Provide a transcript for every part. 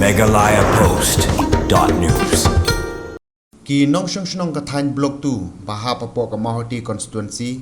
megalayapost.news Ki nong shong ka thain block tu baha papo ka mahoti constituency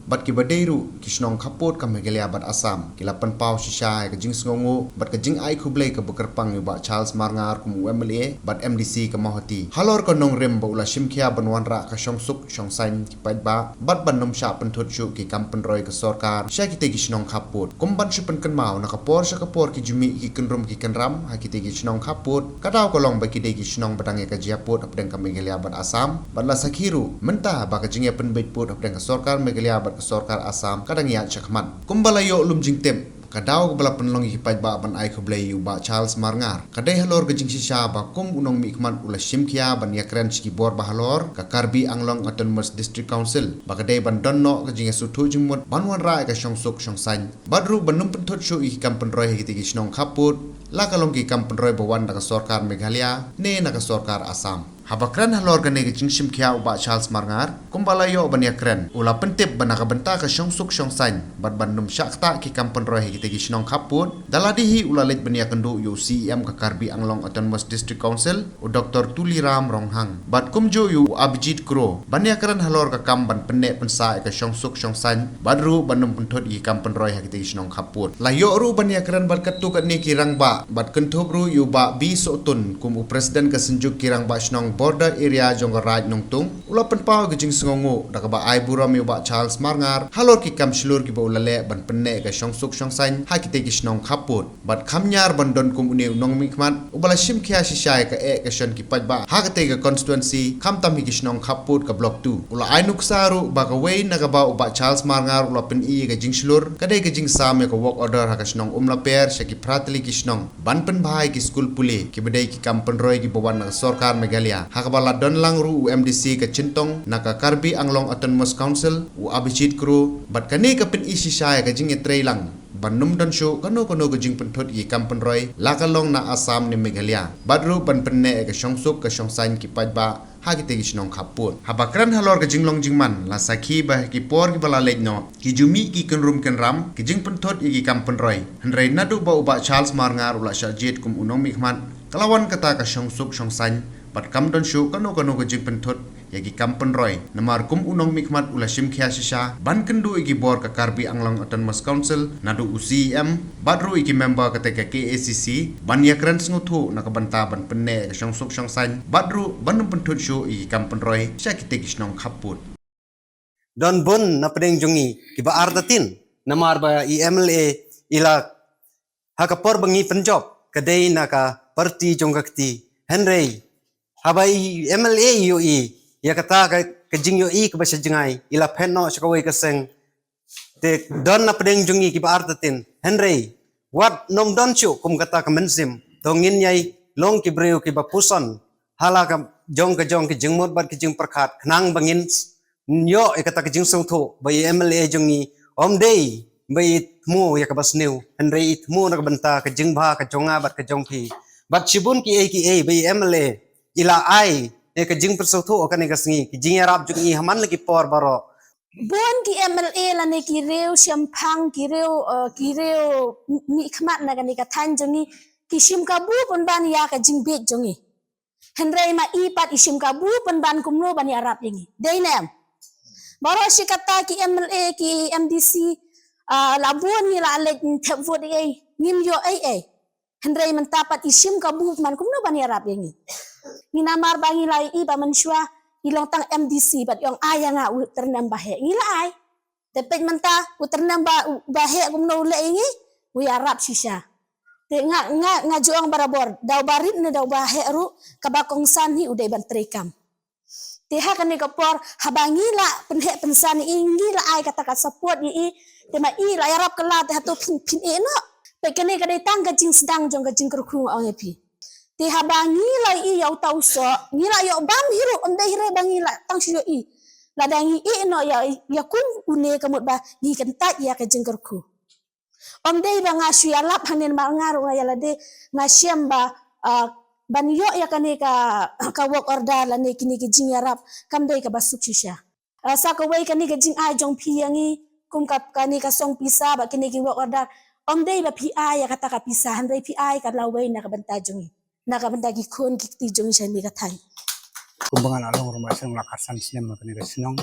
bat ki badeiru ki snong khapot ka Meghalaya bat Assam ki lapan pau shisha ka jing sngongo bat ka jing ai khublei ka bukarpang ba Charles Marngar kum MLA bat MDC ka mahoti halor ka nong rem ba ula shimkhia banwanra ka shongsuk shongsain ki paitba bat ban nom sha pan thot shu ki kampan roi ka sarkar sha ki te ki snong khapot kumban shu pan kan mau na ka por sha ka por ki jumi ki kanrum ki kanram ha ki te ki snong khapot ka daw ko long ba ki te ki snong batang ka jiapot apdeng ka Meghalaya bat Assam bat la sakhiru menta ba ka jing ya pan beit pot apdeng ka sarkar Meghalaya bat Sarkar Assam kadang ya chakman kumbalayo lumjing tem kadaw bala penlong hipaj ba ban ai khublei yu ba Charles Marngar kadai halor gajing sisa ba kum unong mikman ula shimkhia ban yakran ski bor ba halor ka Karbi Anglong Autonomous District Council ba kadai ban donno gajing suthu jingmot banwan ra ka shongsuk shongsain badru banum penthot shu i kampen roi hiti gisnong khaput la kalong ki kampen roi bawan ka Sarkar Meghalaya ne na ka Sarkar Assam Habakran halor gane ke jingshim kia uba Charles Marngar kumbalayo ban yakran ula pentip ban ka benta ka shongsuk shongsain bat ban num syakta ki kampen roi hiti gisnong khaput daladihi ula let ban yakendu yu CM ka Karbi Anglong Autonomous District Council u Dr. Tuliram Ronghang bat kumjo yu Abhijit Kro ban yakran halor ka kam ban penne pensa ka shongsuk shongsain badru ban num penthot i kampen roi hiti gisnong khaput layo ru ban yakran bat katu kat ni kirang ba bat kenthop ru yu ba bi sotun kum u presiden ka senjuk kirang ba snong border area jonggaraj nongtung ula penpau gejing sengongo da ka ba ai buram yu ba Charles Marngar halor ki kam slur ki ba ulale ban penne ka shongsuk shongsain ha ki te ki snong khaput bat khamnyar ban don kum uni nong mikman ubala shim khia shisai ka ka shon ki pajba ha ka te ka constituency kham tam hi ki snong khaput ka block 2 ula ai nuksaru ba ka wei na ka ba uba Charles Marngar ula pen i ka jing slur ka de ka jing sam ka work order ha ka snong umla per she ki pratli ki snong ban pen bhai ki school puli ki bedai ki kampen roi ki bawan na Sarkar Meghalaya hakabala don lang ru MDC ka Chintong naka Karbi Anglong Autonomous Council u Abhijit Kru bat kani ka pin isi shay ka jing etrei lang banum don shu kano ka jing penthot i kampen roi lakalong na Assam ni Meghalaya badru ban penne ka shongsuk ka shongsain ki pajba hagi te gisnong khaput habakran halor ka jinglong jingman la sakhi ba ki por ki bala lejno ki jumi ki kenrum kenram ki jing penthot i ki kampen roi henrei nadu ba uba Charles Marngar ula syajit kum unong mikman kalawan kata ka shongsuk shongsain bat kam don shu kano ka jing penthot yagi kampen roi namar kum unong mikmat ula shimkhia sisa ban kendu igi bor ka Karbi Anglong Autonomous Council nadu UCM badru igi member ka KACC ban yakran sngutu nakabanta ban penne ka shongsuk shongsain badru banum penthut shu igi kampen roi syakite gisnong khaput don bun na pedeng jungi kiba ardatin namar ba MLA ila hakapor bangi penjob kadai naka parti jonggakti henrei habai MLA UI ya kata ka jing UI ka basa jingai ila penno sakawai ka seng te don na pedeng jungi ki artatin henrei wat nom don chu kum kata ka mensim dongin yai long ki breu ki bapuson hala ka jong ki jingmot bat ki jing perkhat knang bangin yo e kata ka jing songtho bai MLA jungi om dei bai mu ya ka basneu henrei mu na ka banta ka jing bha ka jonga bat ka jongpi bat chibun ki bai MLA ila ai ka jing persautu akan ni kasngi ki jing arab jungi haman lagi por baro bon ki MLA la ne ki reu siampang ki reu mi khmat na kan ka than jungi ki sim ka bu pon ban ya ka jing bet jungi henrei ma i pat isim ka bu pon ban kumno ban arab yangi deinem baro si kata ki MLA ki MDC labun ni la le thevot ai nim yo ai henrei mentapat isim ka bu man kumno ban arab yangi ni namar bangi lai i ba mansua ilong tang MDC bat yong ayanga u ternam bahe ngila ai tepet menta u ternam bahe kumno le ingi u arab sisa te nga joang barabor daw barit ne daw bahe ru kabakong san hi udai ban trekam te ha kan ka por habangi la penhe pensan ingi la ai kata ka support i te ma i la arab kala te hatu pin eno pe kene ka dai tang ka jing sedang jong ka jing kerku au pi ti habangi la i yau tau so ni la yo bam hiru onde hire bangi la tang sio i la dangi i no ya kun une kamut ba ni kan ta ya ka jengkerku onde ba ngasu ya lap hanen ma ngaru ya la de ngasiam ba ban yo ya kan ka work order la ne kini ki jing yarap kam dei ka basuk shisha sa ka wei kan ni ka jing ai jong pi yangi kum kap kan ni ka song pisa ba kini ki work order onde ba pi ai ya kata ka pisa handai pi ai ka lawei na ka banta jungi naga bendagi kon kikti jong shani katai. Kumbangan along rumah sang lakasan sinem apa nih kesenong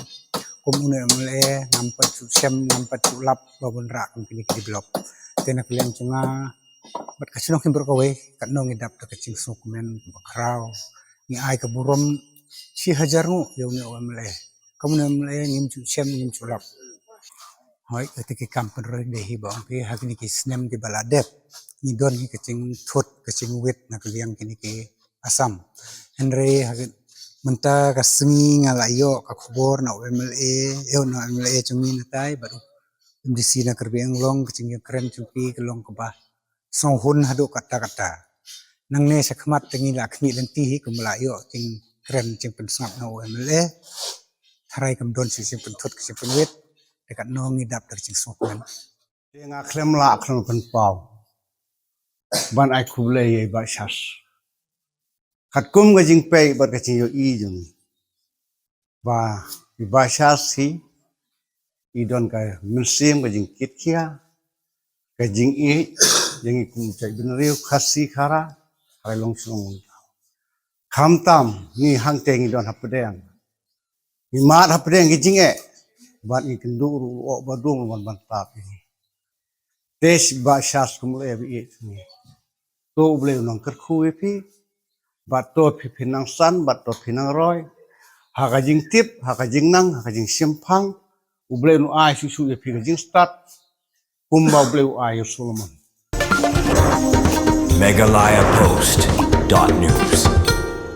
kumune mele nampat sem nampat lap babon rak kini kini blok tena kalian cuma bat kesenong kim berkawe kat nong idap tak kecing sukumen bakrau ni ai keburom si hajar ngu yaune mele kumune mele ngim sem ngim lap hoi ketika kampen roh dehi bang pi hakini ki sinem ki baladep ni don ki kecing thut kecing wet nak kalian kini ki asam Henry hakin menta kasengi ngalayo kakubor na MLA na MLA cumi natai baru di sini kerbiang long kecing keren cupi kelong kebah songhun hadu kata-kata nang ne sakmat tengi lakmi lenti kumalayo cing keren cing pensap na MLA harai kamdon sing pentut sing penwit dekat nong ngidap dari cing sokman Yang aklem la aklem penpau ban ai kuble ye ba shas kat kum ga jing pe bar ka cing yo i jung ba di ba shas hi i don ka musim ga jing kit kia ka jing i jing i kum chai bin riu khasi khara hai long sung kham tam ni hang teng i don hapdeng ni mat hapdeng gi jing e ban i kendu ru o ba dung ban tap ini tes ba shas kum le bi ni to ble nong ker khu pi bat to pinang san bat to pinang roy haka jing tip haka jing nang haka jing simpang uble nu ai susu e pi jing start kumba uble ai Solomon Meghalaya Post.news.